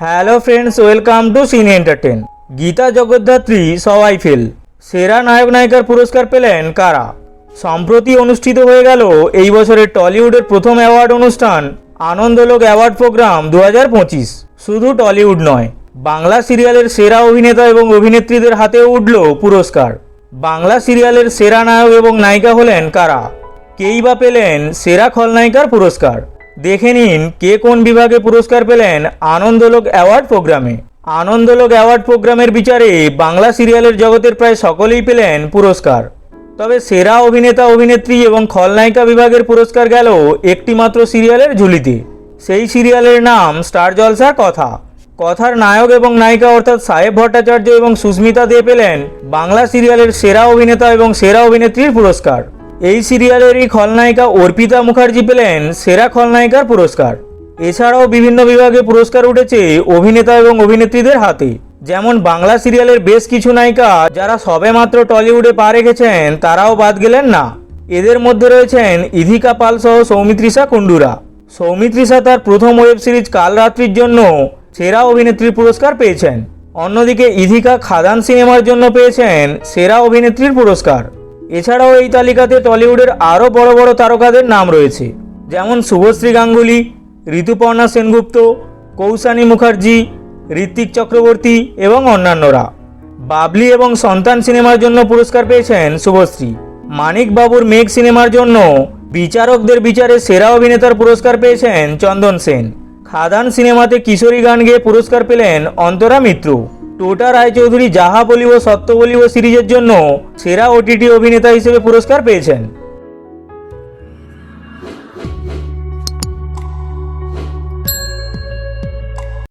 Hello friends, welcome to সিনে entertain. Gita Jagaddhatri সবাই fail, সেরা নায়ক নায়িকার পুরস্কার পেলেন কারা? সম্প্রতি অনুষ্ঠিত হয়ে গেল এই বছরের টলিউডের প্রথম অ্যাওয়ার্ড অনুষ্ঠান আনন্দলোক অ্যাওয়ার্ড প্রোগ্রাম 2025। শুধু টলিউড নয়, বাংলা সিরিয়ালের সেরা অভিনেতা এবং অভিনেত্রীদের হাতেও উঠল পুরস্কার। বাংলা সিরিয়ালের সেরা নায়ক এবং নায়িকা হলেন কারা? কেই বা পেলেন সেরা খলনায়িকার পুরস্কার? দেখে নিন কে কোন বিভাগে পুরস্কার পেলেন আনন্দলোক অ্যাওয়ার্ড প্রোগ্রামে। আনন্দলোক অ্যাওয়ার্ড প্রোগ্রামের বিচারে বাংলা সিরিয়ালের জগতের প্রায় সকলেই পেলেন পুরস্কার। তবে সেরা অভিনেতা অভিনেত্রী এবং খলনায়িকা বিভাগের পুরস্কার গেল একটি মাত্র সিরিয়ালের ঝুলিতে। সেই সিরিয়ালের নাম স্টার জলসার কথা। কথার নায়ক এবং নায়িকা অর্থাৎ সাহেব ভট্টাচার্য এবং সুস্মিতা দে পেলেন বাংলা সিরিয়ালের সেরা অভিনেতা এবং সেরা অভিনেত্রীর পুরস্কার। এই সিরিয়ালেরই খলনায়িকা অর্পিতা মুখার্জি পেলেন সেরা খলনায়িকার পুরস্কার। এছাড়াও বিভিন্ন বিভাগে পুরস্কার উঠেছে অভিনেতা এবং অভিনেত্রীদের হাতে। যেমন বাংলা সিরিয়ালের বেশ কিছু নায়িকা যারা সবেমাত্র টলিউডে পা রেখেছেন তারাও বাদ গেলেন না। এদের মধ্যে রয়েছেন ইধিকা পাল সহ সৌমিত্রিষা কুন্ডুরা। সৌমিত্রিষা তার প্রথম ওয়েব সিরিজ কাল রাত্রির জন্য সেরা অভিনেত্রীর পুরস্কার পেয়েছেন। অন্যদিকে ইধিকা খাদান সিনেমার জন্য পেয়েছেন সেরা অভিনেত্রীর পুরস্কার। এছাড়াও এই তালিকাতে টলিউডের আরও বড় বড় তারকাদের নাম রয়েছে, যেমন শুভশ্রী গাঙ্গুলি, ঋতুপর্ণা সেনগুপ্ত, কৌশানী মুখার্জি, ঋত্বিক চক্রবর্তী এবং অন্যান্যরা। বাবলি এবং সন্তান সিনেমার জন্য পুরস্কার পেয়েছেন শুভশ্রী। মানিক বাবুর মেঘ সিনেমার জন্য বিচারকদের বিচারে সেরা অভিনেতার পুরস্কার পেয়েছেন চন্দন সেন। খাদান সিনেমাতে কিশোরী গান গেয়ে পুরস্কার পেলেন অন্তরা মিত্র। টোটা রায়চৌধুরী যাহা বলিব সত্য বলিব সিরিজের জন্য সেরা ওটিটি অভিনেতা হিসেবে পুরস্কার পেয়েছেন।